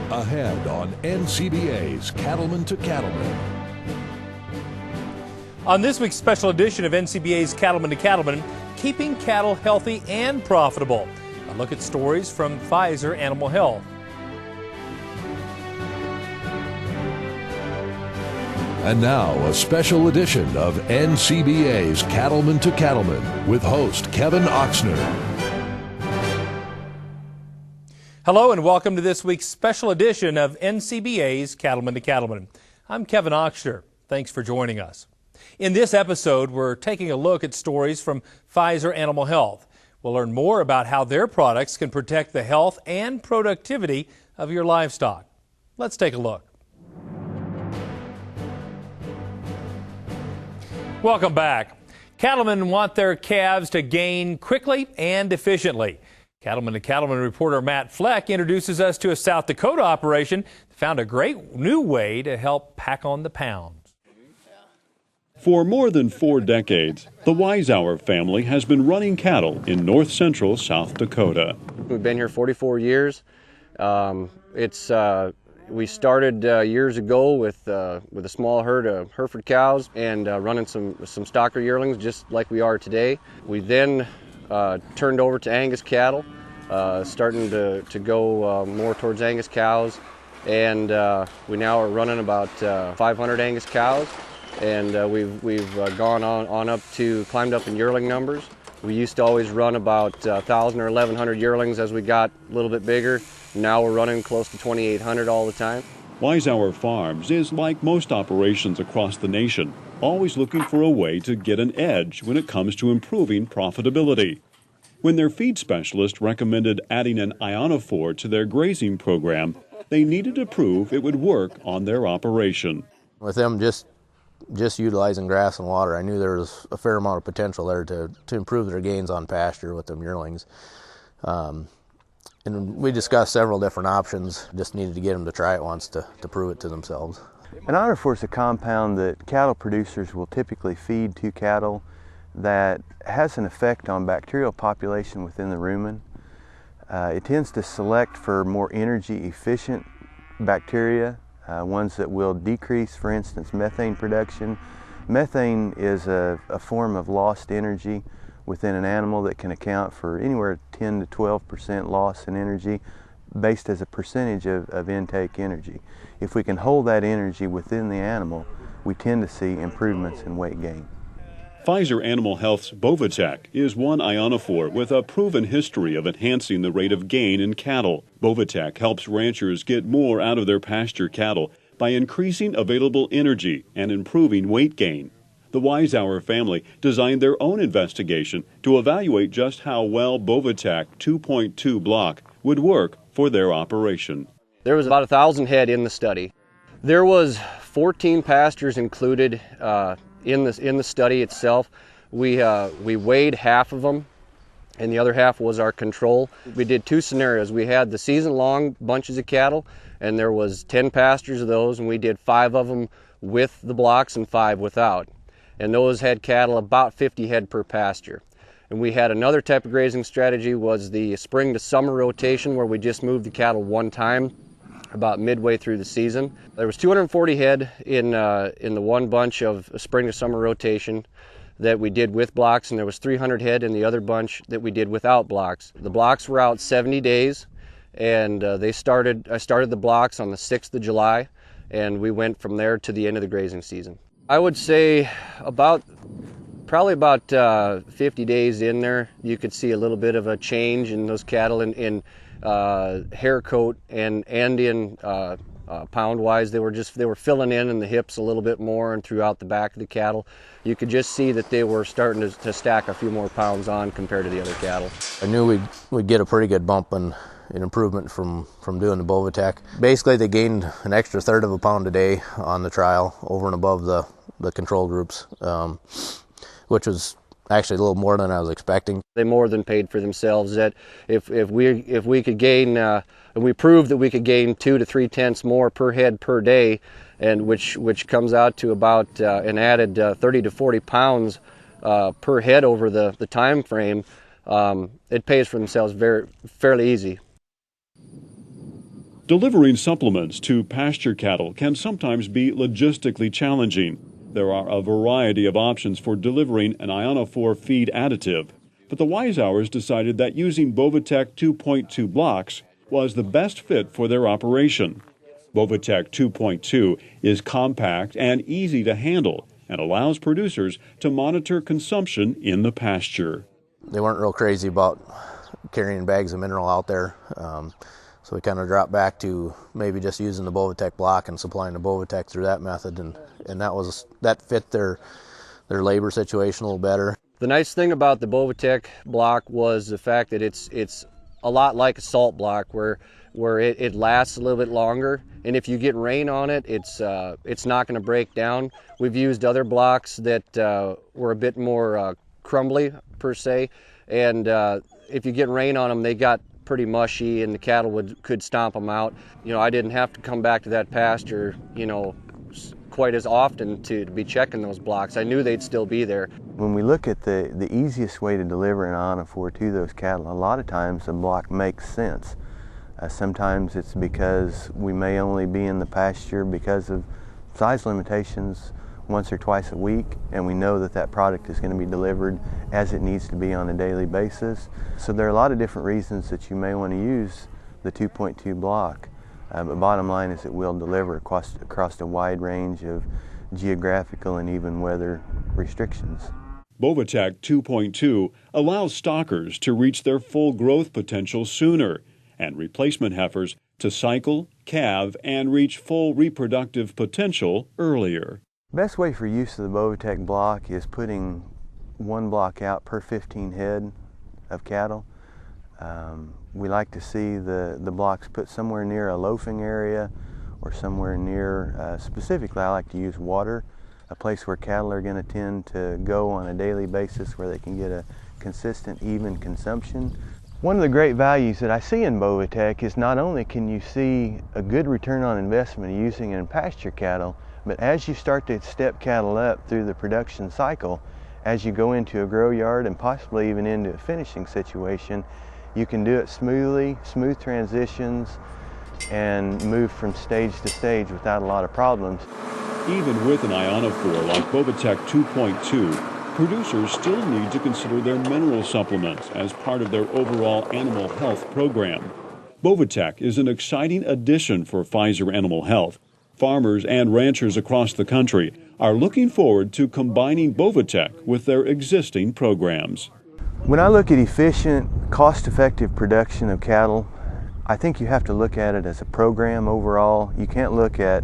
Ahead on NCBA's Cattleman to Cattleman. On this week's special edition of NCBA's Cattleman to Cattleman, keeping cattle healthy and profitable. A look at stories from Pfizer Animal Health. And now, a special edition of NCBA's Cattleman to Cattleman with host Kevin Oxner. Hello and welcome to this week's special edition of NCBA's Cattleman to Cattleman. I'm Kevin Oxner. Thanks for joining us. In this episode, we're taking a look at stories from Pfizer Animal Health. We'll learn more about how their products can protect the health and productivity of your livestock. Let's take a look. Welcome back. Cattlemen want their calves to gain quickly and efficiently. Cattleman to Cattleman reporter Matt Fleck introduces us to a South Dakota operation that found a great new way to help pack on the pounds. For more than 4 decades, the Wisehour family has been running cattle in north-central South Dakota. We've been here 44 years. We started years ago with a small herd of Hereford cows and running some stocker yearlings just like we are today. We then turned over to Angus cattle, starting to go more towards Angus cows, and we now are running about 500 Angus cows, and we've gone on up to climbed up in yearling numbers. We used to always run about 1,000 or 1,100 yearlings as we got a little bit bigger. Now we're running close to 2,800 all the time. Wisehour Farms is like most operations across the nation, always looking for a way to get an edge when it comes to improving profitability. When their feed specialist recommended adding an ionophore to their grazing program, they needed to prove it would work on their operation. With them just utilizing grass and water, I knew there was a fair amount of potential there to improve their gains on pasture with them yearlings. And we discussed several different options, just needed to get them to try it once to prove it to themselves. An ionophore is a compound that cattle producers will typically feed to cattle that has an effect on bacterial population within the rumen. It tends to select for more energy efficient bacteria, ones that will decrease, for instance, methane production. Methane is a form of lost energy within an animal that can account for anywhere 10 to 12% loss in energy based as a percentage of intake energy. If we can hold that energy within the animal, we tend to see improvements in weight gain. Pfizer Animal Health's Bovatec is one ionophore with a proven history of enhancing the rate of gain in cattle. Bovatec helps ranchers get more out of their pasture cattle by increasing available energy and improving weight gain. The Wisehour family designed their own investigation to evaluate just how well Bovatec 2.2 block would work for their operation. There was about 1,000 head in the study. There was 14 pastures included in the study itself. We weighed half of them, and the other half was our control. We did 2 scenarios. We had the season-long bunches of cattle, and there was 10 pastures of those, and we did 5 of them with the blocks and 5 without. And those had cattle about 50 head per pasture. And we had another type of grazing strategy, was the spring to summer rotation, where we just moved the cattle one time about midway through the season. There was 240 head in the one bunch of spring to summer rotation that we did with blocks, and there was 300 head in the other bunch that we did without blocks. The blocks were out 70 days, and I started the blocks on the 6th of July, and we went from there to the end of the grazing season. I would say probably about 50 days in there, you could see a little bit of a change in those cattle in hair coat and in pound wise. They were filling in the hips a little bit more and throughout the back of the cattle. You could just see that they were starting to stack a few more pounds on compared to the other cattle. I knew we'd get a pretty good bump in improvement from doing the Bovatec. Basically, they gained an extra 1/3 of a pound a day on the trial over and above the control groups, which was actually a little more than I was expecting. They more than paid for themselves. That if we could gain, we proved that we could gain 2 to 3 tenths more per head per day, and which comes out to about an added 30 to 40 pounds per head over the time frame. It pays for themselves fairly easy. Delivering supplements to pasture cattle can sometimes be logistically challenging. There are a variety of options for delivering an ionophore feed additive, but the Wise Hours decided that using Bovatec 2.2 blocks was the best fit for their operation. Bovatec 2.2 is compact and easy to handle and allows producers to monitor consumption in the pasture. They weren't real crazy about carrying bags of mineral out there, so we kind of dropped back to maybe just using the Bovatec block and supplying the Bovatec through that method, and that fit their labor situation a little better. The nice thing about the Bovatec block was the fact that it's a lot like a salt block where it lasts a little bit longer, and if you get rain on it, it's not going to break down. We've used other blocks that were a bit more crumbly per se, and if you get rain on them, they got pretty mushy and the cattle could stomp them out. I didn't have to come back to that pasture, quite as often to be checking those blocks. I knew they'd still be there. When we look at the easiest way to deliver an ionophore to those cattle, a lot of times a block makes sense. Sometimes it's because we may only be in the pasture because of size limitations once or twice a week, and we know that product is going to be delivered as it needs to be on a daily basis. So there are a lot of different reasons that you may want to use the 2.2 block. But bottom line is it will deliver across a wide range of geographical and even weather restrictions. Bovatec 2.2 allows stockers to reach their full growth potential sooner and replacement heifers to cycle, calve, and reach full reproductive potential earlier. Best way for use of the Bovatec block is putting one block out per 15 head of cattle. We like to see the blocks put somewhere near a loafing area or somewhere near, specifically I like to use water, a place where cattle are going to tend to go on a daily basis where they can get a consistent, even consumption. One of the great values that I see in Bovatec is not only can you see a good return on investment using it in pasture cattle, but as you start to step cattle up through the production cycle, as you go into a grow yard and possibly even into a finishing situation, you can do it smoothly, smooth transitions, and move from stage to stage without a lot of problems. Even with an ionophore like Bovatec 2.2, producers still need to consider their mineral supplements as part of their overall animal health program. Bovatec is an exciting addition for Pfizer Animal Health. Farmers and ranchers across the country are looking forward to combining Bovatec with their existing programs. When I look at efficient, cost-effective production of cattle, I think you have to look at it as a program overall. You can't look at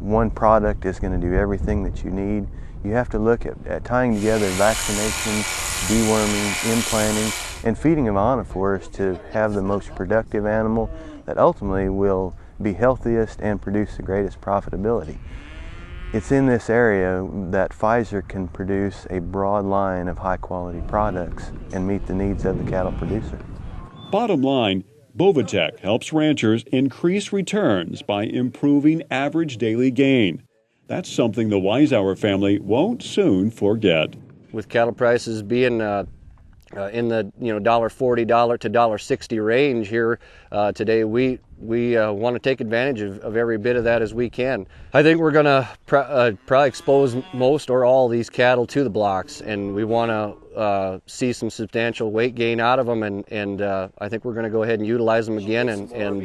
one product is going to do everything that you need. You have to look at tying together vaccinations, deworming, implanting, and feeding of ionophores to have the most productive animal that ultimately will be healthiest and produce the greatest profitability. It's in this area that Pfizer can produce a broad line of high-quality products and meet the needs of the cattle producer. Bottom line, Bovatec helps ranchers increase returns by improving average daily gain. That's something the Wise Hour family won't soon forget. With cattle prices being in the $1.40 to $1.60 range here today, we want to take advantage of every bit of that as we can. I think we're going to probably expose most or all of these cattle to the blocks, and we want to see some substantial weight gain out of them, and I think we're going to go ahead and utilize them again, and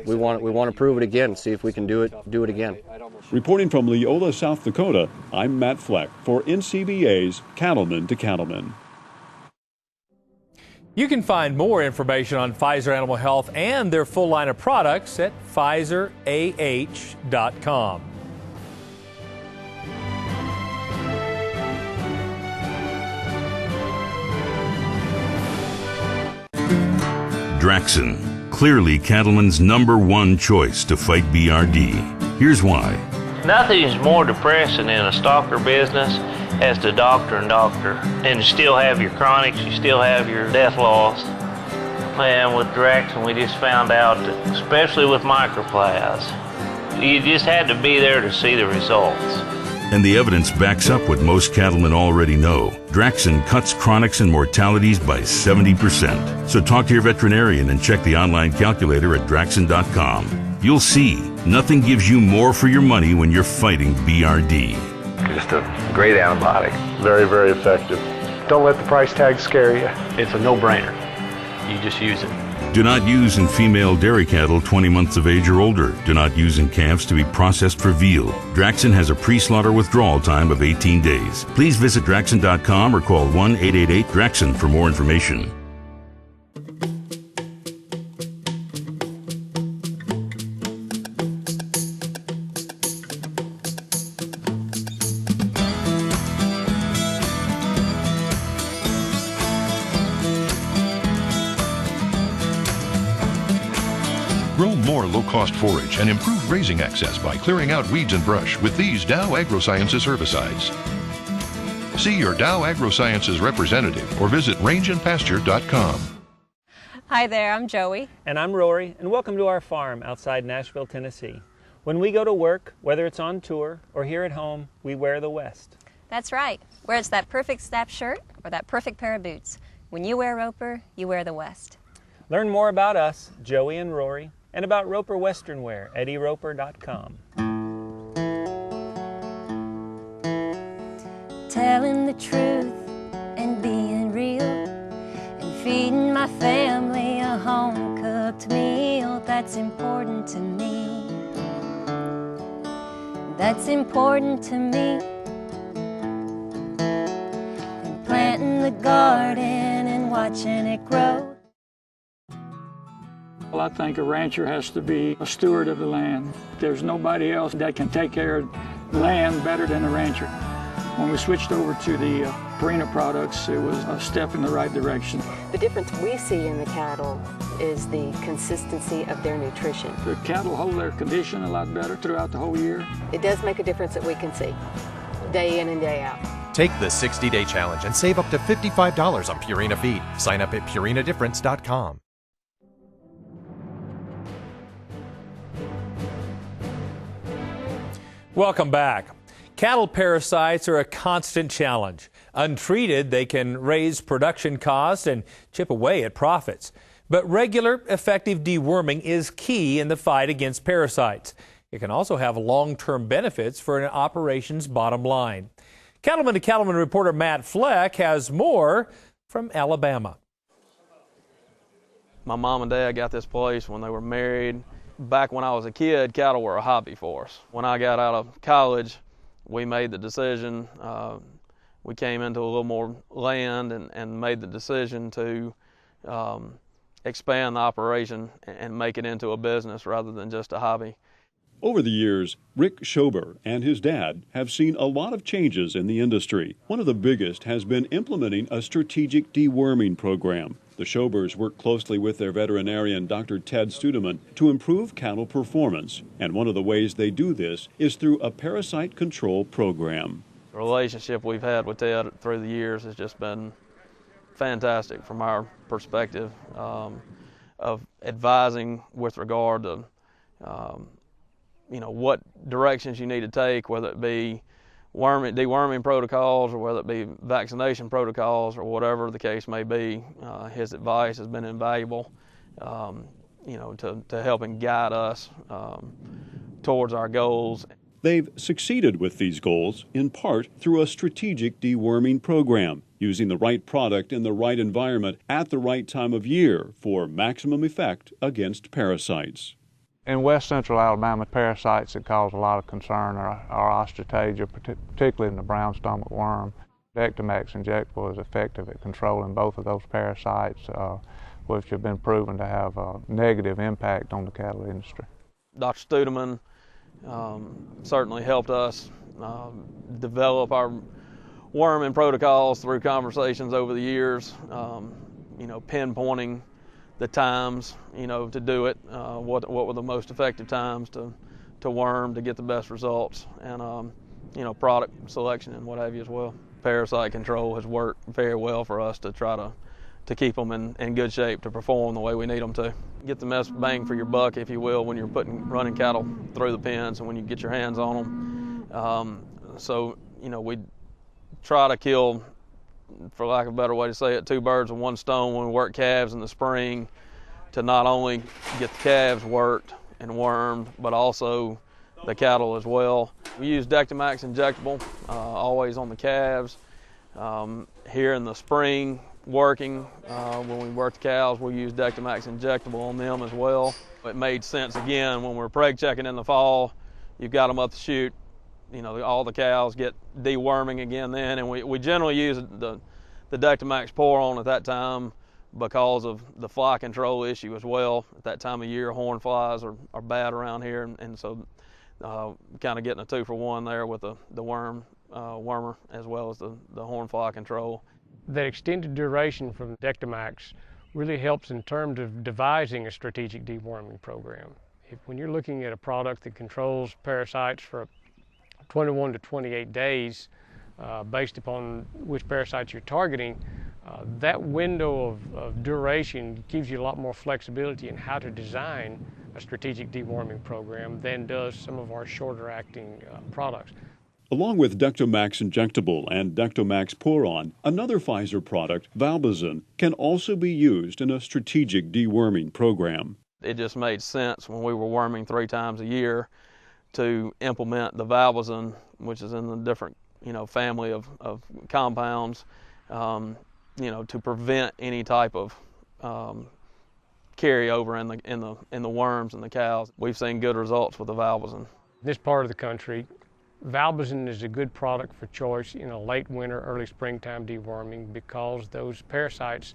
we want to prove it again, see if we can do it again. Reporting from Leola, South Dakota, I'm Matt Fleck for NCBA's Cattleman to Cattleman. You can find more information on Pfizer Animal Health and their full line of products at PfizerAH.com. Draxxin, clearly cattlemen's #1 choice to fight BRD. Here's why. Nothing is more depressing in a stalker business as the doctor. And you still have your chronics, you still have your death loss. And with Draxxin, we just found out that, especially with microplasts, you just had to be there to see the results. And the evidence backs up what most cattlemen already know. Draxxin cuts chronics and mortalities by 70%. So talk to your veterinarian and check the online calculator at Draxxin.com. You'll see, nothing gives you more for your money when you're fighting BRD. Just a great antibiotic. Very, very effective. Don't let the price tag scare you. It's a no-brainer. You just use it. Do not use in female dairy cattle 20 months of age or older. Do not use in calves to be processed for veal. Draxxin has a pre-slaughter withdrawal time of 18 days. Please visit Draxxin.com or call 1-888-DRAXXIN for more information. Grow more low-cost forage and improve grazing access by clearing out weeds and brush with these Dow AgroSciences herbicides. See your Dow AgroSciences representative or visit rangeandpasture.com. Hi there, I'm Joey. And I'm Rory, and welcome to our farm outside Nashville, Tennessee. When we go to work, whether it's on tour or here at home, we wear the West. That's right. Whether it's that perfect snap shirt or that perfect pair of boots, when you wear Roper, you wear the West. Learn more about us, Joey and Rory, and about Roper Western Wear at eroper.com. Telling the truth and being real and feeding my family a home-cooked meal, that's important to me. That's important to me. And planting the garden and watching it grow. Well, I think a rancher has to be a steward of the land. There's nobody else that can take care of land better than a rancher. When we switched over to the Purina products, it was a step in the right direction. The difference we see in the cattle is the consistency of their nutrition. The cattle hold their condition a lot better throughout the whole year. It does make a difference that we can see, day in and day out. Take the 60-day challenge and save up to $55 on Purina feed. Sign up at purinadifference.com. Welcome back. Cattle parasites are a constant challenge. Untreated, they can raise production costs and chip away at profits. But regular, effective deworming is key in the fight against parasites. It can also have long-term benefits for an operation's bottom line. Cattleman to Cattleman reporter Matt Fleck has more from Alabama. My mom and dad got this place when they were married. Back when I was a kid, cattle were a hobby for us. When I got out of college, we made the decision, we came into a little more land and made the decision to expand the operation and make it into a business rather than just a hobby. Over the years, Rick Schober and his dad have seen a lot of changes in the industry. One of the biggest has been implementing a strategic deworming program. The Schobers work closely with their veterinarian, Dr. Ted Studeman, to improve cattle performance. And one of the ways they do this is through a parasite control program. The relationship we've had with Ted through the years has just been fantastic from our perspective of advising with regard to what directions you need to take, whether it be deworming protocols or whether it be vaccination protocols or whatever the case may be. His advice has been invaluable, to helping guide us towards our goals. They've succeeded with these goals in part through a strategic deworming program, using the right product in the right environment at the right time of year for maximum effect against parasites. In west central Alabama, parasites that cause a lot of concern are osteotagia, particularly in the brown stomach worm. Dectomax injectable is effective at controlling both of those parasites, which have been proven to have a negative impact on the cattle industry. Dr. Studeman certainly helped us develop our worming protocols through conversations over the years, pinpointing the times, to do it, what were the most effective times to worm to get the best results, and product selection and what have you as well. Parasite control has worked very well for us to try to keep them in good shape to perform the way we need them to. Get the best bang for your buck, if you will, when you're running cattle through the pens and when you get your hands on them. We try to kill, for lack of a better way to say it, two birds with one stone when we work calves in the spring, to not only get the calves worked and wormed, but also the cattle as well. We use Dectomax injectable always on the calves. Here in the spring working, when we work the cows, we use Dectomax injectable on them as well. It made sense again when we're preg checking in the fall. You've got them up the chute, you know, all the cows get deworming again then, and we generally use the Dectomax pour on at that time because of the fly control issue as well. At that time of year, horn flies are bad around here, and so kind of getting a 2-for-1 there with the wormer as well as the horn fly control. That extended duration from Dectomax really helps in terms of devising a strategic deworming program. When you're looking at a product that controls parasites for 21 to 28 days, based upon which parasites you're targeting, that window of duration gives you a lot more flexibility in how to design a strategic deworming program than does some of our shorter acting products. Along with Dectomax injectable and Dectomax pour-on, another Pfizer product, Valbazin, can also be used in a strategic deworming program. It just made sense when we were worming 3 times a year to implement the Valbazin, which is in the different, family of compounds, to prevent any type of carryover in the worms and the cows. We've seen good results with the Valbazin. In this part of the country, Valbazin is a good product for choice in a late winter, early springtime deworming because those parasites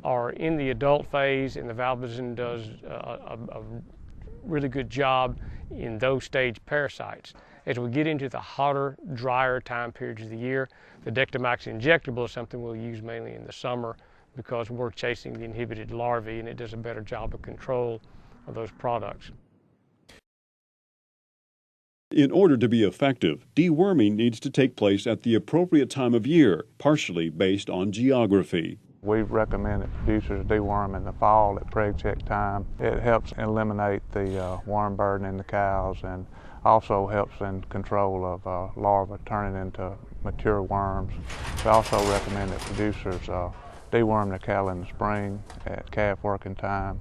are in the adult phase, and the Valbazin does a really good job in those stage parasites. As we get into the hotter, drier time periods of the year, the Dectomax injectable is something we'll use mainly in the summer because we're chasing the inhibited larvae, and it does a better job of control of those products. In order to be effective, deworming needs to take place at the appropriate time of year, partially based on geography. We recommend that producers deworm in the fall at preg check time. It helps eliminate the worm burden in the cows and also helps in control of larvae turning into mature worms. We also recommend that producers deworm the cattle in the spring at calf working time.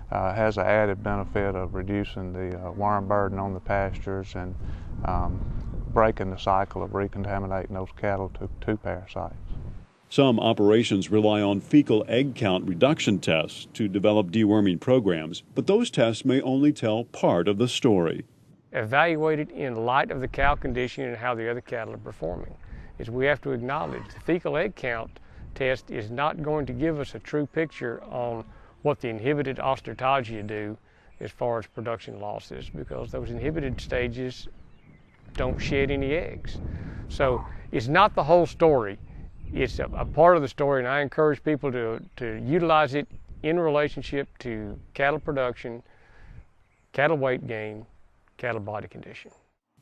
Has the added benefit of reducing the worm burden on the pastures and breaking the cycle of recontaminating those cattle to parasites. Some operations rely on fecal egg count reduction tests to develop deworming programs, but those tests may only tell part of the story. Evaluated in light of the cow condition and how the other cattle are performing, is we have to acknowledge the fecal egg count test is not going to give us a true picture on what the inhibited osteotagia do as far as production losses, because those inhibited stages don't shed any eggs. So it's not the whole story. It's a part of the story, and I encourage people to utilize it in relationship to cattle production, cattle weight gain, cattle body condition.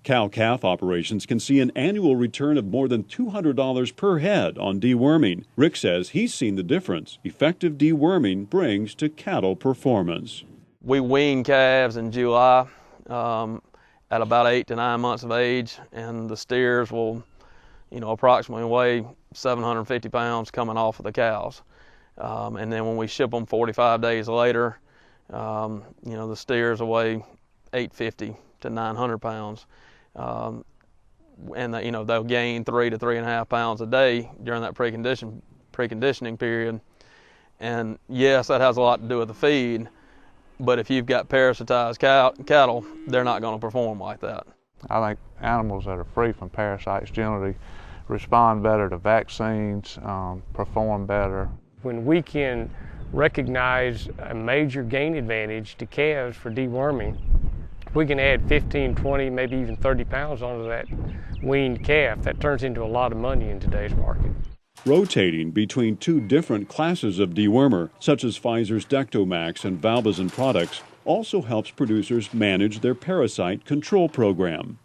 Cow-calf operations can see an annual return of more than $200 per head on deworming. Rick says he's seen the difference effective deworming brings to cattle performance. We wean calves in July at about 8 to 9 months of age, and the steers will, approximately weigh 750 pounds coming off of the cows. And then when we ship them 45 days later, the steers will weigh 850 to 900 pounds. And they'll gain 3 to 3.5 pounds a day during that preconditioning period. And yes, that has a lot to do with the feed, but if you've got parasitized cattle, they're not going to perform like that. I think animals that are free from parasites generally respond better to vaccines, perform better. When we can recognize a major gain advantage to calves for deworming, we can add 15, 20, maybe even 30 pounds onto that weaned calf. That turns into a lot of money in today's market. Rotating between 2 different classes of dewormer, such as Pfizer's Dectomax and Valbazin products, also helps producers manage their parasite control program.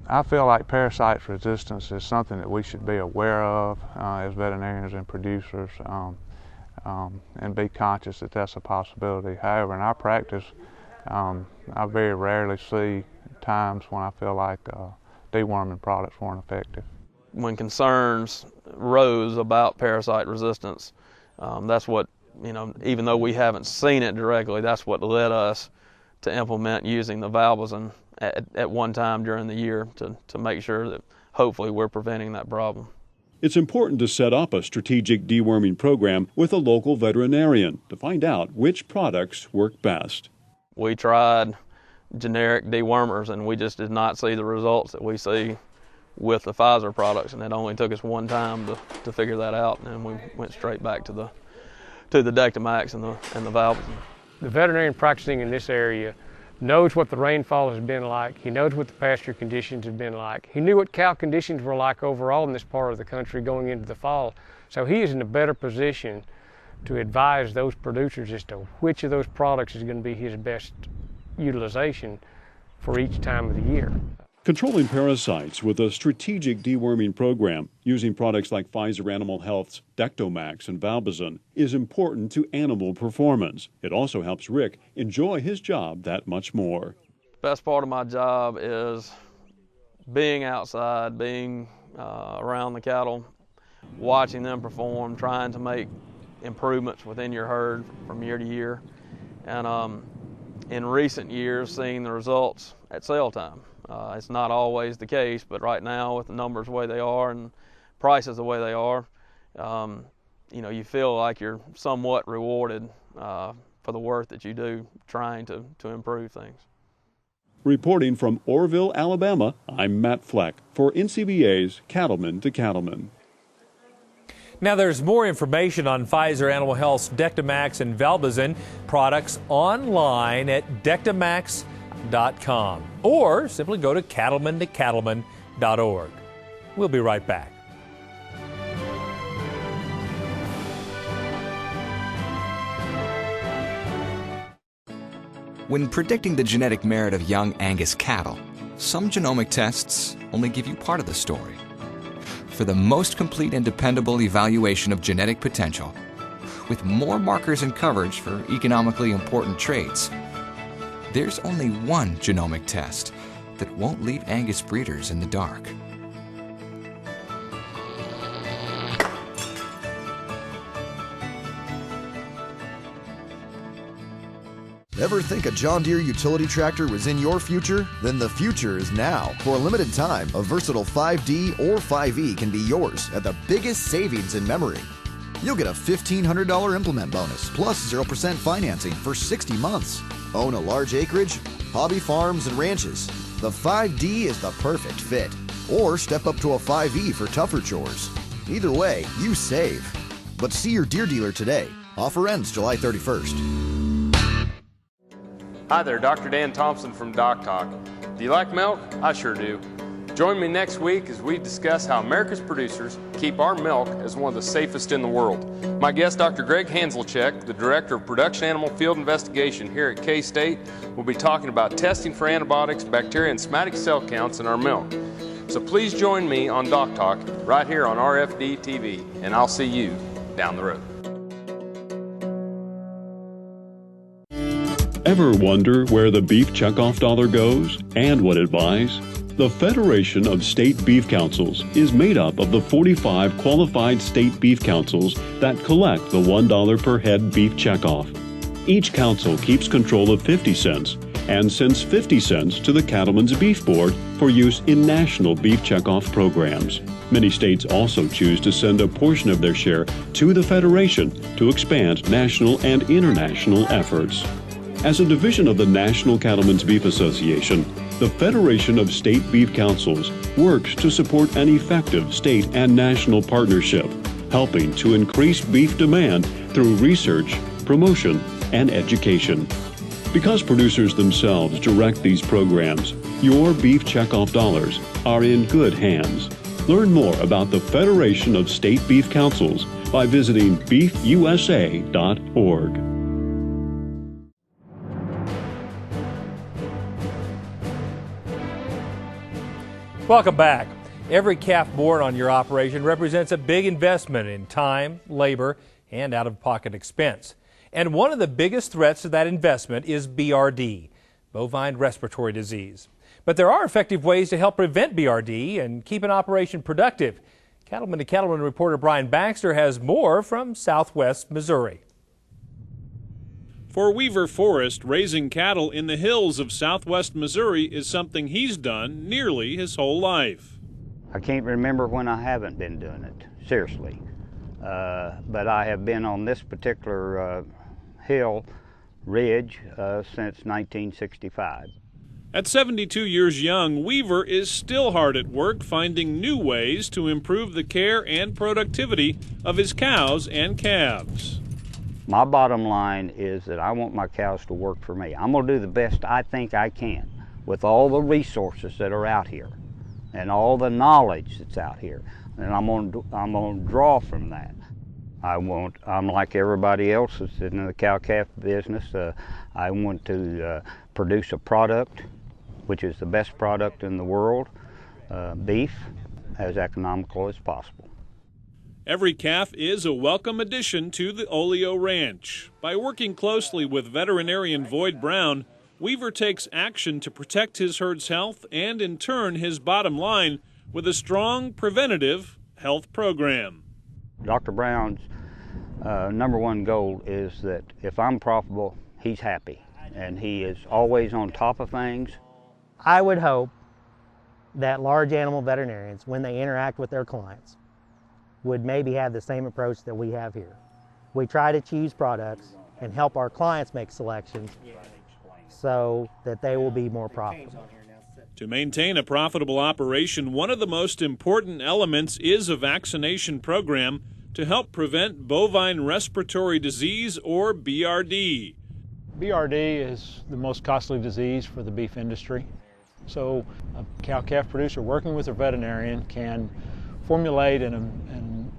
I feel like parasite resistance is something that we should be aware of as veterinarians and producers and be conscious that that's a possibility. However, in our practice, I very rarely see times when I feel like deworming products weren't effective. When concerns rose about parasite resistance, that's what, even though we haven't seen it directly, that's what led us to implement using the valbazin at one time during the year to make sure that hopefully we're preventing that problem. It's important to set up a strategic deworming program with a local veterinarian to find out which products work best. We tried generic dewormers and we just did not see the results that we see with the Pfizer products, and it only took us one time to figure that out, and then we went straight back to the Dectomax and the valbazin. The veterinarian practicing in this area knows what the rainfall has been like. He knows what the pasture conditions have been like. He knew what cow conditions were like overall in this part of the country going into the fall. So he is in a better position to advise those producers as to which of those products is going to be his best utilization for each time of the year. Controlling parasites with a strategic deworming program using products like Pfizer Animal Health's Dectomax and valbazin is important to animal performance. It also helps Rick enjoy his job that much more. Best part of my job is being outside, being around the cattle, watching them perform, trying to make improvements within your herd from year to year, and in recent years seeing the results at sale time. It's not always the case, but right now with the numbers the way they are and prices the way they are, you know, you feel like you're somewhat rewarded for the work that you do trying to improve things. Reporting from Orrville, Alabama, I'm Matt Fleck for NCBA's Cattleman to Cattleman. Now, there's more information on Pfizer Animal Health's Dectomax and valbazin products online at dectomax.com, or simply go to cattlemantocattleman.org. We'll be right back. When predicting the genetic merit of young Angus cattle, some genomic tests only give you part of the story. For the most complete and dependable evaluation of genetic potential, with more markers and coverage for economically important traits, there's only one genomic test that won't leave Angus breeders in the dark. Ever think a John Deere utility tractor was in your future? Then the future is now. For a limited time, a versatile 5D or 5E can be yours at the biggest savings in memory. You'll get a $1,500 implement bonus plus 0% financing for 60 months. Own a large acreage, hobby farms and ranches. The 5D is the perfect fit. Or step up to a 5E for tougher chores. Either way, you save. But see your Deere dealer today. Offer ends July 31st. Hi there, Dr. Dan Thompson from Doc Talk. Do you like milk? I sure do. Join me next week as we discuss how America's producers keep our milk as one of the safest in the world. My guest, Dr. Greg Hanselchek, the Director of Production Animal Field Investigation here at K-State, will be talking about testing for antibiotics, bacteria, and somatic cell counts in our milk. So please join me on Doc Talk right here on RFD TV, and I'll see you down the road. Ever wonder where the beef checkoff dollar goes and what it buys? The Federation of State Beef Councils is made up of the 45 qualified state beef councils that collect the $1 per head beef checkoff. Each council keeps control of 50 cents and sends 50 cents to the Cattlemen's Beef Board for use in national beef checkoff programs. Many states also choose to send a portion of their share to the Federation to expand national and international efforts. As a division of the National Cattlemen's Beef Association, the Federation of State Beef Councils works to support an effective state and national partnership, helping to increase beef demand through research, promotion, and education. Because producers themselves direct these programs, your beef checkoff dollars are in good hands. Learn more about the Federation of State Beef Councils by visiting beefusa.org. Welcome back. Every calf born on your operation represents a big investment in time, labor, and out-of-pocket expense. And one of the biggest threats to that investment is BRD, bovine respiratory disease. But there are effective ways to help prevent BRD and keep an operation productive. Cattleman to Cattleman reporter Brian Baxter has more from Southwest Missouri. For Weaver Forrest, raising cattle in the hills of southwest Missouri is something he's done nearly his whole life. I can't remember when I haven't been doing it, seriously. But I have been on this particular hill ridge since 1965. At 72 years young, Weaver is still hard at work finding new ways to improve the care and productivity of his cows and calves. My bottom line is that I want my cows to work for me. I'm going to do the best I think I can with all the resources that are out here and all the knowledge that's out here. And I'm going to draw from that. I'm like everybody else that's in the cow-calf business. I want to produce a product which is the best product in the world, beef, as economical as possible. Every calf is a welcome addition to the Oleo Ranch. By working closely with veterinarian Voyd Brown, Weaver takes action to protect his herd's health and, in turn, his bottom line with a strong preventative health program. Dr. Brown's #1 goal is that if I'm profitable, he's happy, and he is always on top of things. I would hope that large animal veterinarians, when they interact with their clients, would maybe have the same approach that we have here. We try to choose products and help our clients make selections so that they will be more profitable. To maintain a profitable operation, one of the most important elements is a vaccination program to help prevent bovine respiratory disease, or BRD. BRD is the most costly disease for the beef industry. So a cow-calf producer working with a veterinarian can formulate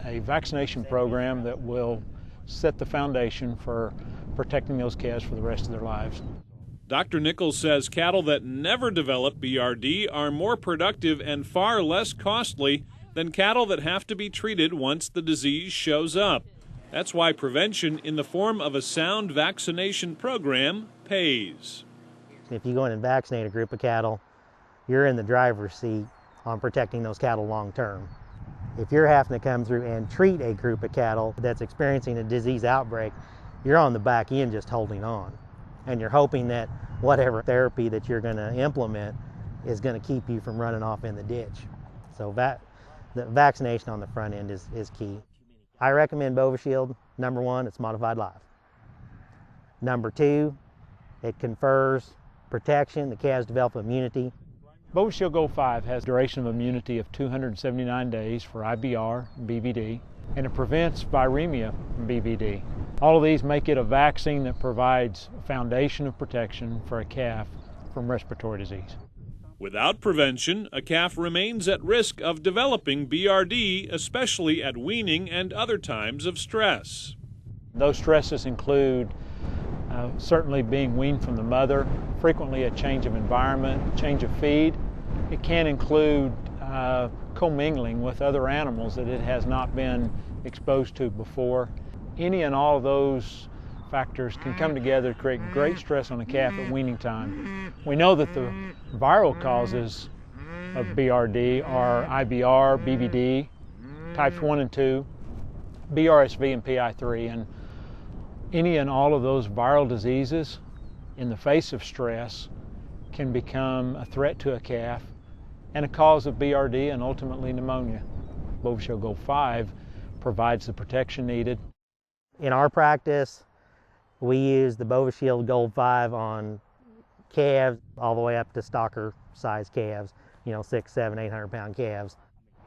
a vaccination program that will set the foundation for protecting those calves for the rest of their lives. Dr. Nichols says cattle that never develop BRD are more productive and far less costly than cattle that have to be treated once the disease shows up. That's why prevention in the form of a sound vaccination program pays. If you go in and vaccinate a group of cattle, you're in the driver's seat on protecting those cattle long term. If you're having to come through and treat a group of cattle that's experiencing a disease outbreak, you're on the back end just holding on. And you're hoping that whatever therapy that you're going to implement is going to keep you from running off in the ditch. So the vaccination on the front end is key. I recommend Bovishield. #1, it's modified live. #2, it confers protection. The calves develop immunity. Bovishield Gold 5 has duration of immunity of 279 days for IBR and BVD, and it prevents viremia from BVD. All of these make it a vaccine that provides a foundation of protection for a calf from respiratory disease. Without prevention, a calf remains at risk of developing BRD, especially at weaning and other times of stress. Those stresses include certainly being weaned from the mother, frequently a change of environment, change of feed. It can include commingling with other animals that it has not been exposed to before. Any and all of those factors can come together to create great stress on a calf at weaning time. We know that the viral causes of BRD are IBR, BVD, types 1 and 2, BRSV, and PI3. And any and all of those viral diseases in the face of stress can become a threat to a calf and a cause of BRD and ultimately pneumonia. Bovishield Gold 5 provides the protection needed. In our practice, we use the Bovishield Gold 5 on calves all the way up to stocker size calves, 600, 700, 800 pound calves.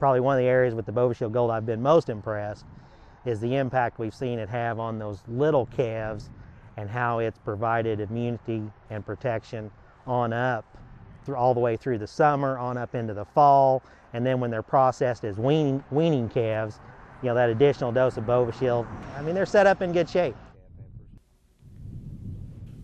Probably one of the areas with the Bovishield Gold I've been most impressed is the impact we've seen it have on those little calves and how it's provided immunity and protection on up all the way through the summer, on up into the fall, and then when they're processed as weaning calves, that additional dose of Bovishield, they're set up in good shape.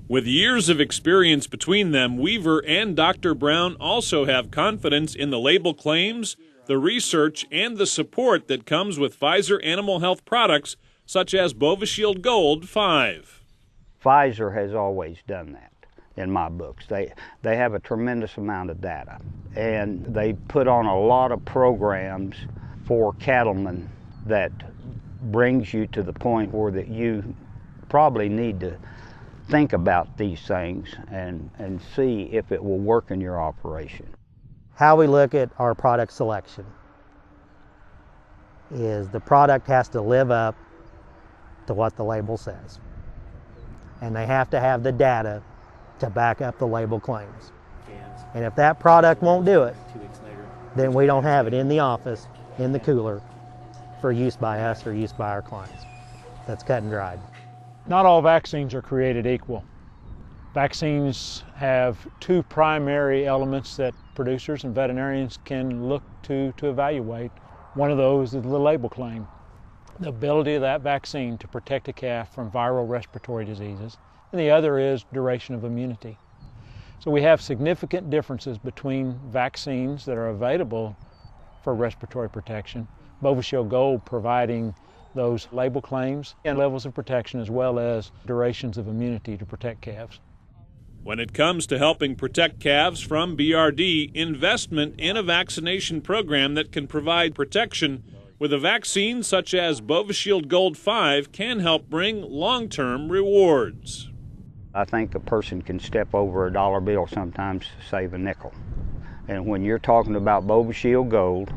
With years of experience between them, Weaver and Dr. Brown also have confidence in the label claims, the research, and the support that comes with Pfizer Animal Health products such as Bovishield Gold 5. Pfizer has always done that in my books. They have a tremendous amount of data, and they put on a lot of programs for cattlemen that brings you to the point where that you probably need to think about these things and see if it will work in your operation. How we look at our product selection is the product has to live up to what the label says. And they have to have the data to back up the label claims. And if that product won't do it, then we don't have it in the office, in the cooler, for use by us or use by our clients. That's cut and dried. Not all vaccines are created equal. Vaccines have two primary elements that producers and veterinarians can look to evaluate. One of those is the label claim, the ability of that vaccine to protect a calf from viral respiratory diseases, and the other is duration of immunity. So we have significant differences between vaccines that are available for respiratory protection, BovaShield Gold providing those label claims and levels of protection as well as durations of immunity to protect calves. When it comes to helping protect calves from BRD, investment in a vaccination program that can provide protection with a vaccine such as BovaShield Gold 5 can help bring long-term rewards. I think a person can step over a dollar bill sometimes to save a nickel. And when you're talking about BovaShield Gold,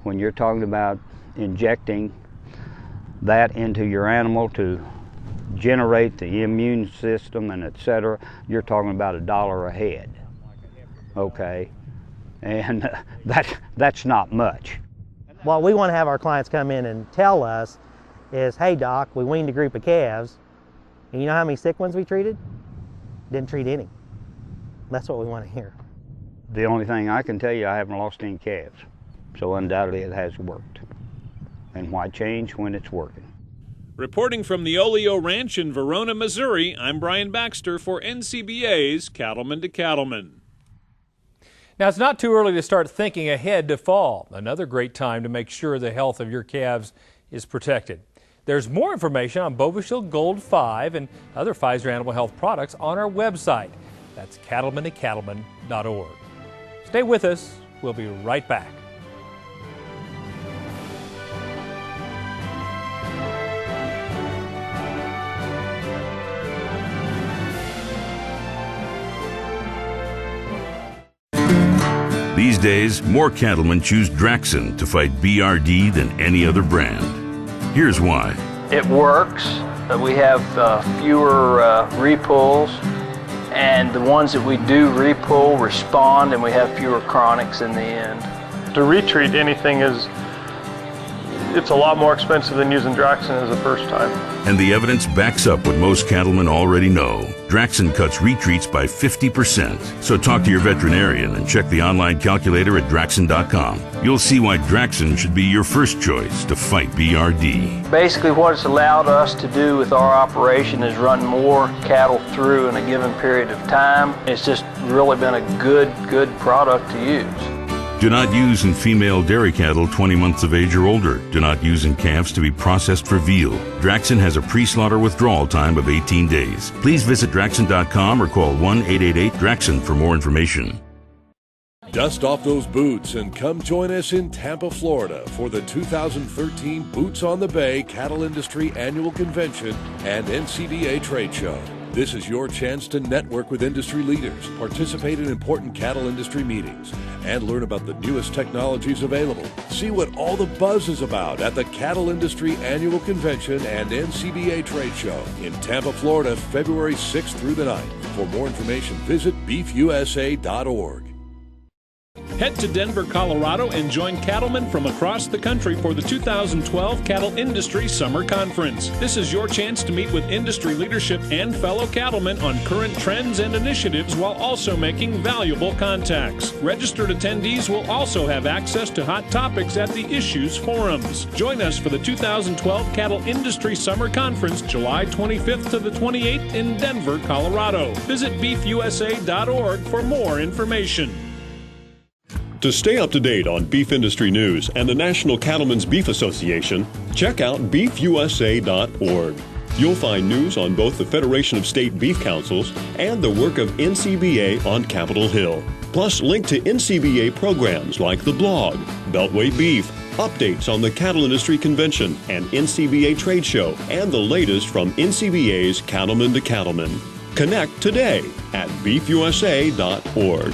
when you're talking about injecting that into your animal to generate the immune system and etc., you're talking about $1 a head, okay? And that's not much. What we want to have our clients come in and tell us is, hey doc, we weaned a group of calves, and you know how many sick ones we treated? Didn't treat any. That's what we want to hear. The only thing I can tell you, I haven't lost any calves, so undoubtedly it has worked. And why change when it's working? Reporting from the Oleo Ranch in Verona, Missouri, I'm Brian Baxter for NCBA's Cattleman to Cattleman. Now, it's not too early to start thinking ahead to fall. Another great time to make sure the health of your calves is protected. There's more information on BovaShield Gold 5 and other Pfizer Animal Health products on our website. That's cattlemantocattleman.org. Stay with us. We'll be right back. These days, more cattlemen choose Draxxin to fight BRD than any other brand. Here's why. It works. We have fewer repulls, and the ones that we do repull respond, and we have fewer chronics in the end. To retreat anything it's a lot more expensive than using Draxxin as a first time. And the evidence backs up what most cattlemen already know. Draxxin cuts retreats by 50%. So talk to your veterinarian and check the online calculator at Draxxin.com. You'll see why Draxxin should be your first choice to fight BRD. Basically what it's allowed us to do with our operation is run more cattle through in a given period of time. It's just really been a good product to use. Do not use in female dairy cattle 20 months of age or older. Do not use in calves to be processed for veal. Draxxin has a pre-slaughter withdrawal time of 18 days. Please visit Draxxin.com or call 1-888-DRAXXIN for more information. Dust off those boots and come join us in Tampa, Florida for the 2013 Boots on the Bay Cattle Industry Annual Convention and NCBA Trade Show. This is your chance to network with industry leaders, participate in important cattle industry meetings, and learn about the newest technologies available. See what all the buzz is about at the Cattle Industry Annual Convention and NCBA Trade Show in Tampa, Florida, February 6th through the 9th. For more information, visit beefusa.org. Head to Denver, Colorado and join cattlemen from across the country for the 2012 Cattle Industry Summer Conference. This is your chance to meet with industry leadership and fellow cattlemen on current trends and initiatives while also making valuable contacts. Registered attendees will also have access to hot topics at the Issues Forums. Join us for the 2012 Cattle Industry Summer Conference, July 25th to the 28th in Denver, Colorado. Visit beefusa.org for more information. To stay up to date on beef industry news and the National Cattlemen's Beef Association, check out beefusa.org. You'll find news on both the Federation of State Beef Councils and the work of NCBA on Capitol Hill. Plus, link to NCBA programs like the blog, Beltway Beef, updates on the Cattle Industry Convention and NCBA Trade Show, and the latest from NCBA's Cattleman to Cattleman. Connect today at beefusa.org.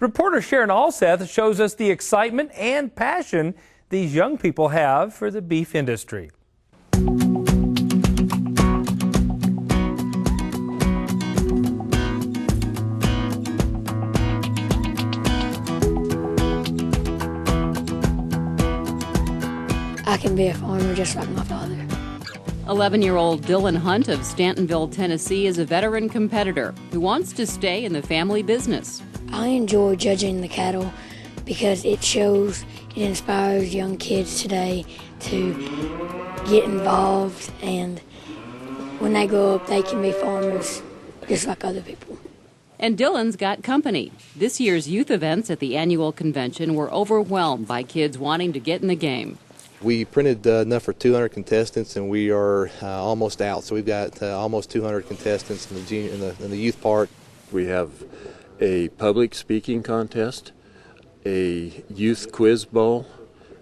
Reporter Sharon Alseth shows us the excitement and passion these young people have for the beef industry. I can be a farmer just like my father. 11-year-old Dylan Hunt of Stantonville, Tennessee is a veteran competitor who wants to stay in the family business. I enjoy judging the cattle because it shows, it inspires young kids today to get involved, and when they grow up they can be farmers just like other people. And Dylan's got company. This year's youth events at the annual convention were overwhelmed by kids wanting to get in the game. We printed enough for 200 contestants, and we are almost out. So we've got almost 200 contestants in the youth part. We have a public speaking contest, a youth quiz bowl,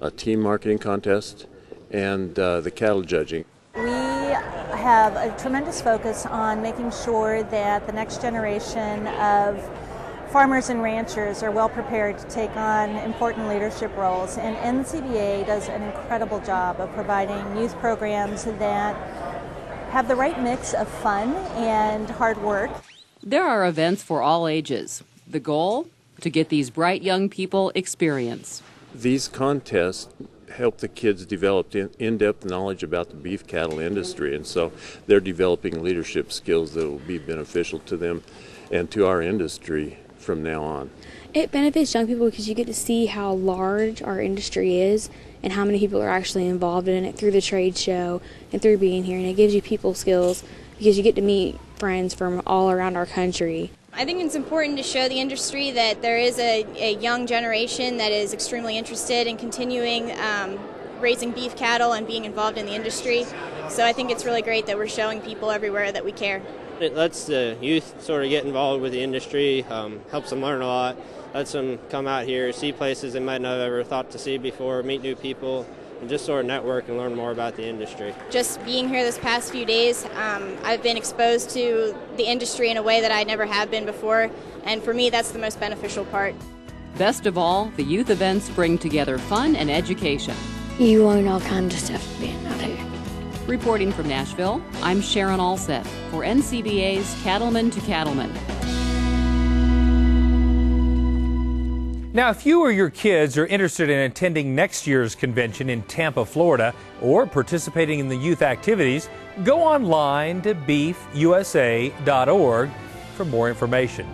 a team marketing contest, and the cattle judging. We have a tremendous focus on making sure that the next generation of farmers and ranchers are well prepared to take on important leadership roles, and NCBA does an incredible job of providing youth programs that have the right mix of fun and hard work. There are events for all ages. The goal? To get these bright young people experience. These contests help the kids develop in-depth knowledge about the beef cattle industry, and so they're developing leadership skills that will be beneficial to them and to our industry from now on. It benefits young people because you get to see how large our industry is and how many people are actually involved in it through the trade show and through being here, and it gives you people skills because you get to meet friends from all around our country. I think it's important to show the industry that there is a young generation that is extremely interested in continuing raising beef cattle and being involved in the industry. So I think it's really great that we're showing people everywhere that we care. It lets the youth sort of get involved with the industry, helps them learn a lot, lets them come out here, see places they might not have ever thought to see before, meet new people, and just sort of network and learn more about the industry. Just being here this past few days, I've been exposed to the industry in a way that I never have been before, and for me that's the most beneficial part. Best of all, the youth events bring together fun and education. You learn all kinds of stuff being out here. Reporting from Nashville, I'm Sharon Alseth for NCBA's Cattleman to Cattleman. Now, if you or your kids are interested in attending next year's convention in Tampa, Florida, or participating in the youth activities, go online to beefusa.org for more information.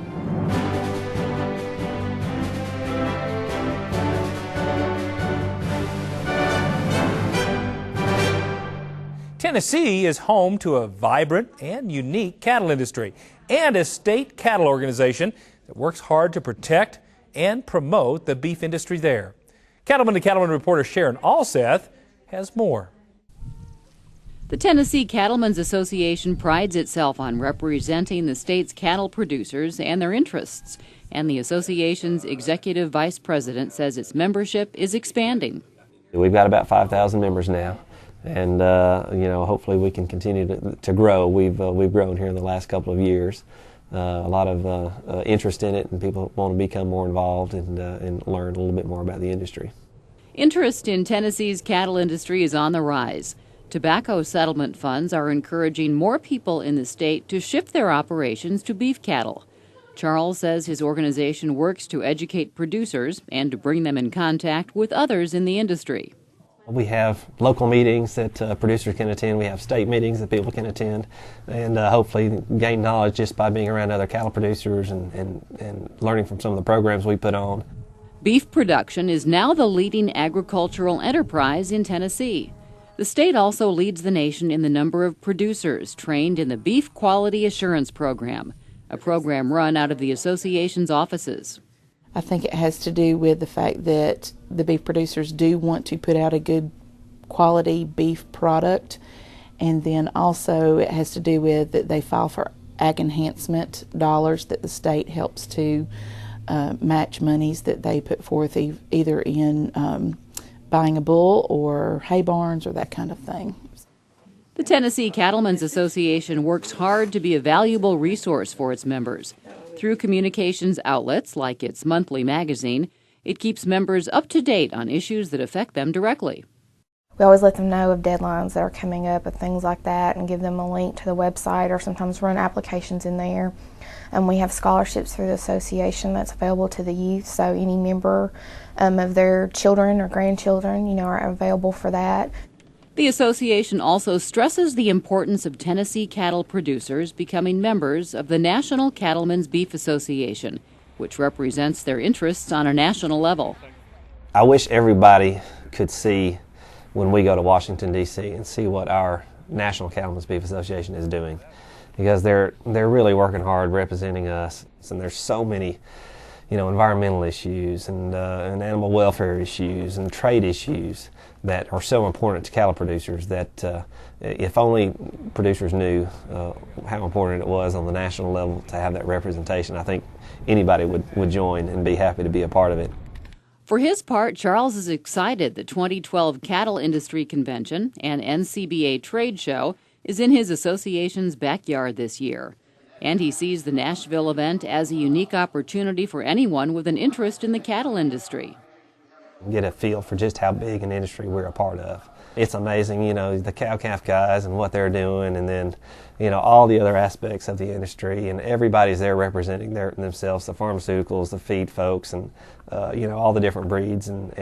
Tennessee is home to a vibrant and unique cattle industry and a state cattle organization that works hard to protect and promote the beef industry there. Cattleman to Cattleman reporter Sharon Alseth has more. The Tennessee Cattlemen's Association prides itself on representing the state's cattle producers and their interests, and the association's executive vice president says its membership is expanding. We've got about 5,000 members now. And hopefully we can continue to grow. We've grown here in the last couple of years. A lot of interest in it, and people want to become more involved and learn a little bit more about the industry. Interest in Tennessee's cattle industry is on the rise. Tobacco settlement funds are encouraging more people in the state to shift their operations to beef cattle. Charles says his organization works to educate producers and to bring them in contact with others in the industry. We have local meetings that producers can attend. We have state meetings that people can attend, and hopefully gain knowledge just by being around other cattle producers and learning from some of the programs we put on. Beef production is now the leading agricultural enterprise in Tennessee. The state also leads the nation in the number of producers trained in the Beef Quality Assurance Program, a program run out of the association's offices. I think it has to do with the fact that the beef producers do want to put out a good quality beef product, and then also it has to do with that they file for ag enhancement dollars that the state helps to match monies that they put forth either in buying a bull or hay barns or that kind of thing. The Tennessee Cattlemen's Association works hard to be a valuable resource for its members. Through communications outlets like its monthly magazine, it keeps members up to date on issues that affect them directly. We always let them know of deadlines that are coming up and things like that, and give them a link to the website, or sometimes run applications in there. And we have scholarships through the association that's available to the youth, so any member of their children or grandchildren, are available for that. The association also stresses the importance of Tennessee cattle producers becoming members of the National Cattlemen's Beef Association, which represents their interests on a national level. I wish everybody could see when we go to Washington, D.C. and see what our National Cattlemen's Beef Association is doing, because they're really working hard representing us. And there's so many environmental issues and animal welfare issues and trade issues that are so important to cattle producers that if only producers knew how important it was on the national level to have that representation, I think anybody would join and be happy to be a part of it. For his part, Charles is excited the 2012 Cattle Industry Convention and NCBA Trade Show is in his association's backyard this year. And he sees the Nashville event as a unique opportunity for anyone with an interest in the cattle industry. Get a feel for just how big an industry we're a part of. It's amazing, the cow-calf guys and what they're doing, and then, all the other aspects of the industry, and everybody's there representing themselves, the pharmaceuticals, the feed folks, and, all the different breeds, and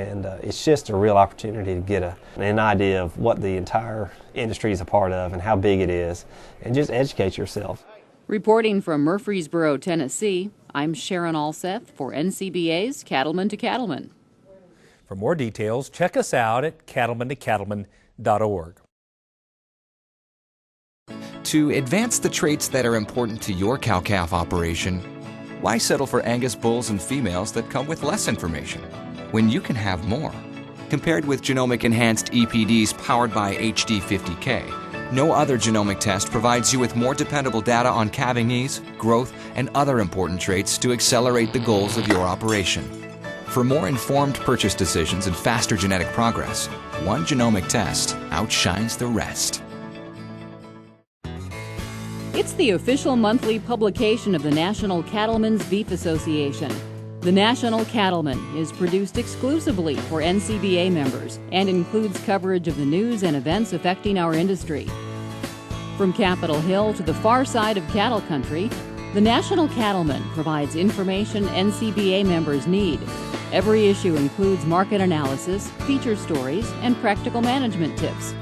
it's just a real opportunity to get an idea of what the entire industry is a part of and how big it is, and just educate yourself. Reporting from Murfreesboro, Tennessee, I'm Sharon Alseth for NCBA's Cattleman to Cattleman. For more details, check us out at cattlemantocattleman.org. To advance the traits that are important to your cow-calf operation, why settle for Angus bulls and females that come with less information when you can have more? Compared with genomic-enhanced EPDs powered by HD50K, no other genomic test provides you with more dependable data on calving ease, growth, and other important traits to accelerate the goals of your operation. For more informed purchase decisions and faster genetic progress, one genomic test outshines the rest. It's the official monthly publication of the National Cattlemen's Beef Association. The National Cattleman is produced exclusively for NCBA members and includes coverage of the news and events affecting our industry. From Capitol Hill to the far side of cattle country, the National Cattleman provides information NCBA members need. Every issue includes market analysis, feature stories, and practical management tips.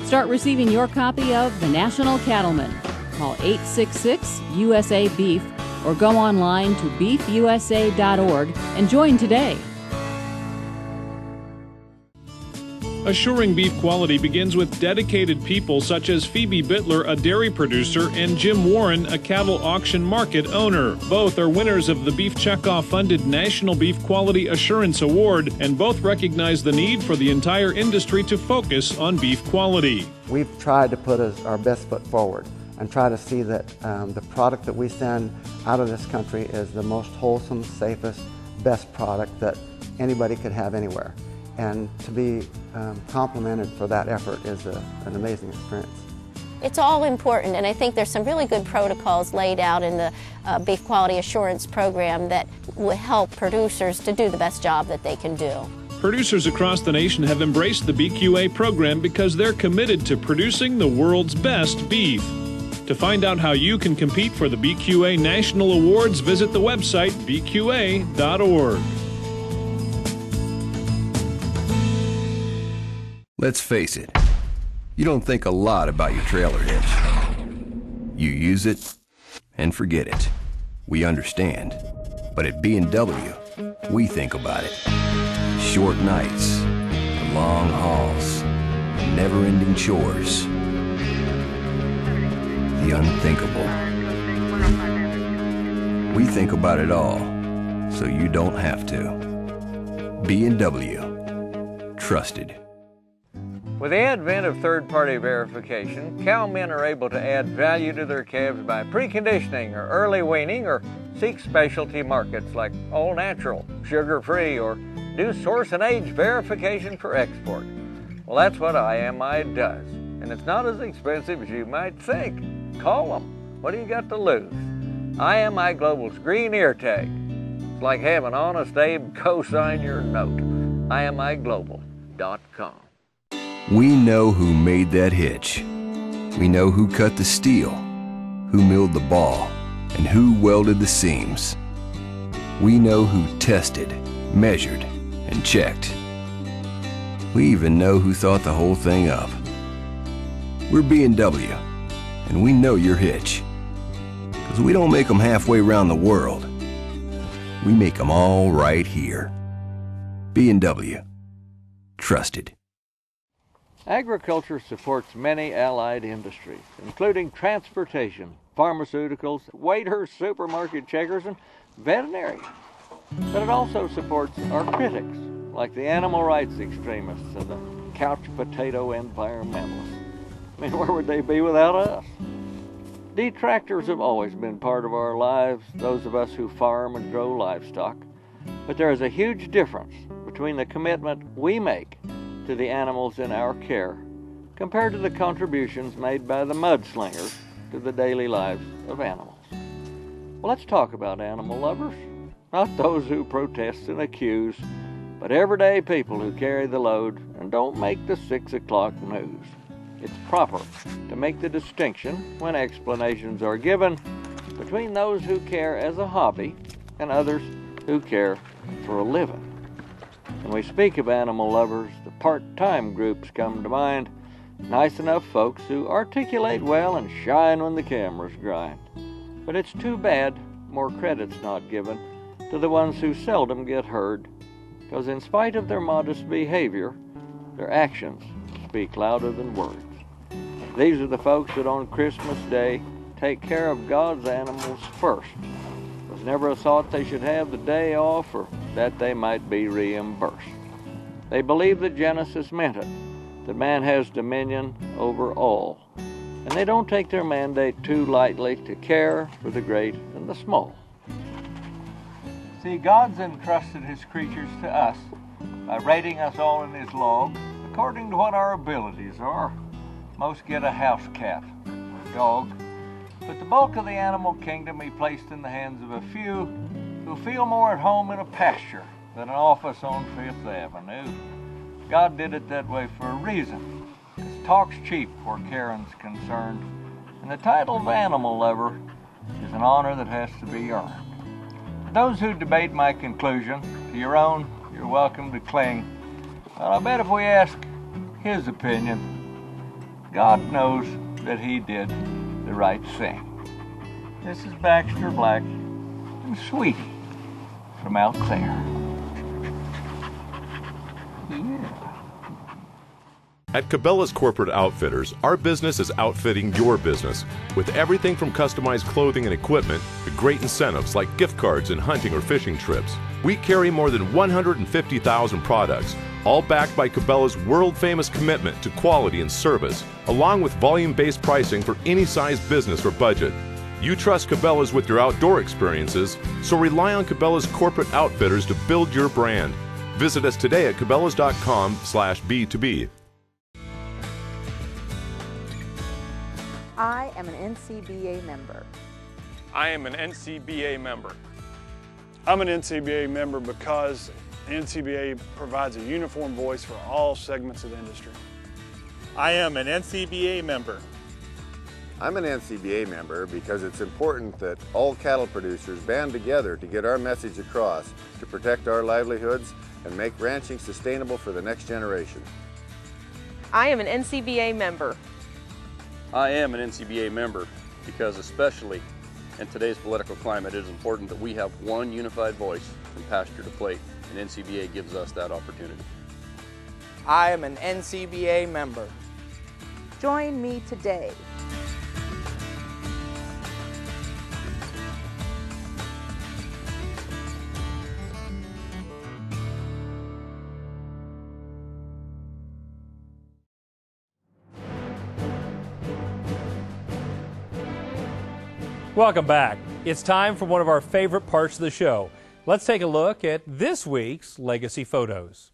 Start receiving your copy of The National Cattleman. Call 866-USA-BEEF or go online to beefusa.org and join today. Assuring beef quality begins with dedicated people such as Phoebe Bittler, a dairy producer, and Jim Warren, a cattle auction market owner. Both are winners of the Beef Checkoff-funded National Beef Quality Assurance Award, and both recognize the need for the entire industry to focus on beef quality. We've tried to put our best foot forward and try to see that the product that we send out of this country is the most wholesome, safest, best product that anybody could have anywhere. And to be complimented for that effort is an amazing experience. It's all important, and I think there's some really good protocols laid out in the Beef Quality Assurance Program that will help producers to do the best job that they can do. Producers across the nation have embraced the BQA program because they're committed to producing the world's best beef. To find out how you can compete for the BQA National Awards, visit the website bqa.org. Let's face it, you don't think a lot about your trailer hitch. You use it and forget it. We understand. But at B&W, we think about it. Short nights, long hauls, never-ending chores. The unthinkable. We think about it all, so you don't have to. B&W. Trusted. With the advent of third-party verification, cow men are able to add value to their calves by preconditioning or early weaning, or seek specialty markets like all natural, sugar-free, or do source and age verification for export. Well, that's what IMI does, and it's not as expensive as you might think. Call them. What do you got to lose? IMI Global's green ear tag. It's like having Honest Abe co-sign your note. IMIGlobal.com. We know who made that hitch. We know who cut the steel, who milled the ball, and who welded the seams. We know who tested, measured, and checked. We even know who thought the whole thing up. We're B&W, and we know your hitch. Because we don't make them halfway around the world. We make them all right here. B&W. Trusted. Agriculture supports many allied industries, including transportation, pharmaceuticals, waiters, supermarket checkers, and veterinary. But it also supports our critics, like the animal rights extremists and the couch potato environmentalists. I mean, where would they be without us? Detractors have always been part of our lives, those of us who farm and grow livestock. But there is a huge difference between the commitment we make to the animals in our care compared to the contributions made by the mudslingers to the daily lives of animals. Well, let's talk about animal lovers. Not those who protest and accuse, but everyday people who carry the load and don't make the 6 o'clock news. It's proper to make the distinction when explanations are given between those who care as a hobby and others who care for a living. When we speak of animal lovers, the part-time groups come to mind. Nice enough folks who articulate well and shine when the cameras grind. But it's too bad more credit's not given to the ones who seldom get heard, because in spite of their modest behavior, their actions speak louder than words. These are the folks that on Christmas Day take care of God's animals first. There's never a thought they should have the day off or that they might be reimbursed. They believe that Genesis meant it, that man has dominion over all, and they don't take their mandate too lightly to care for the great and the small. See, God's entrusted his creatures to us by rating us all in his log according to what our abilities are. Most get a house cat or dog, but the bulk of the animal kingdom he placed in the hands of a few who feel more at home in a pasture than an office on Fifth Avenue. God did it that way for a reason, because talk's cheap where caring's concerned, and the title of animal lover is an honor that has to be earned. For those who debate my conclusion, to your own, you're welcome to cling. Well, I bet if we ask his opinion, God knows that he did the right thing. This is Baxter Black and Sweetie from out there. At Cabela's Corporate Outfitters, our business is outfitting your business with everything from customized clothing and equipment to great incentives like gift cards and hunting or fishing trips. We carry more than 150,000 products, all backed by Cabela's world-famous commitment to quality and service, along with volume-based pricing for any size business or budget. You trust Cabela's with your outdoor experiences, so rely on Cabela's Corporate Outfitters to build your brand. Visit us today at cabela's.com/B2B. I am an NCBA member. I am an NCBA member. I'm an NCBA member because NCBA provides a uniform voice for all segments of the industry. I am an NCBA member. I'm an NCBA member because it's important that all cattle producers band together to get our message across to protect our livelihoods and make ranching sustainable for the next generation. I am an NCBA member. I am an NCBA member because, especially in today's political climate, it is important that we have one unified voice from pasture to plate, and NCBA gives us that opportunity. I am an NCBA member. Join me today. Welcome back. It's time for one of our favorite parts of the show. Let's take a look at this week's Legacy Photos.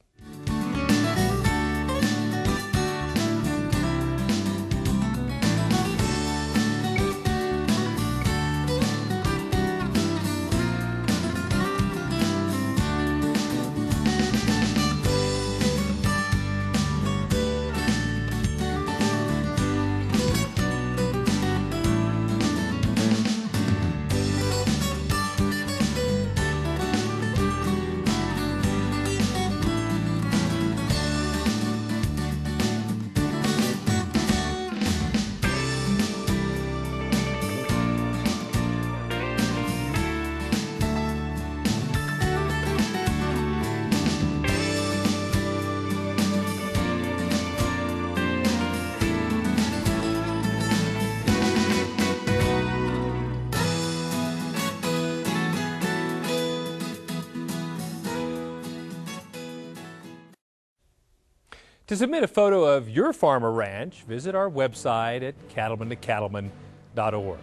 To submit a photo of your farm or ranch, visit our website at cattleman2cattleman.org.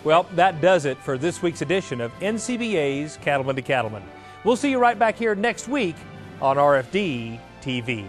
Well, that does it for this week's edition of NCBA's Cattleman to Cattleman. We'll see you right back here next week on RFD TV.